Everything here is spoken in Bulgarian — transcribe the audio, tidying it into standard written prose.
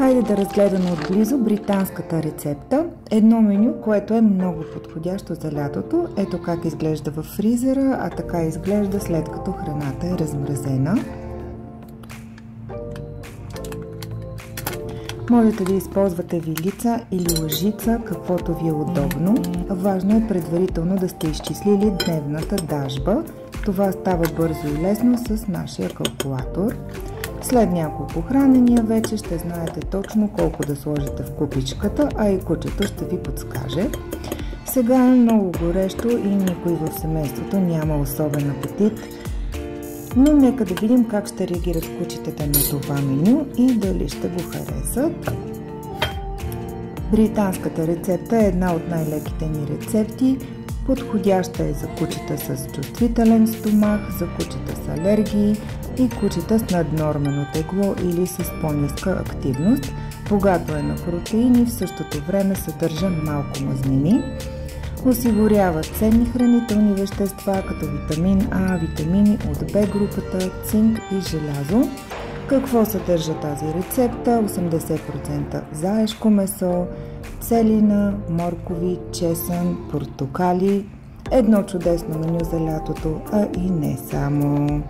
Хайде да разгледаме отблизо британската рецепта. Едно меню, което е много подходящо за лятото. Ето как изглежда във фризера, а така изглежда след като храната е размразена. Можете да използвате вилица или лъжица, каквото ви е удобно. Важно е предварително да сте изчислили дневната дажба. Това става бързо и лесно с нашия калкулатор. След няколко хранения вече ще знаете точно колко да сложите в купичката, а и кучето ще ви подскаже. Сега е много горещо и никой в семейството няма особен апетит. Но нека да видим как ще реагират кучетата на това меню и дали ще го харесат. Британската рецепта е една от най-леките ни рецепти. Подходяща е за кучета с чувствителен стомах, за кучета с алергии и кучета с наднормено тегло или с по-ниска активност. Богато е на протеини, в същото време съдържа малко мазнини. Осигурява ценни хранителни вещества, като витамин А, витамини от Б групата, цинк и желязо. Какво съдържа тази рецепта? 80% заешко месо, целина, моркови, чесън, портокали. Едно чудесно меню за лятото, а и не само.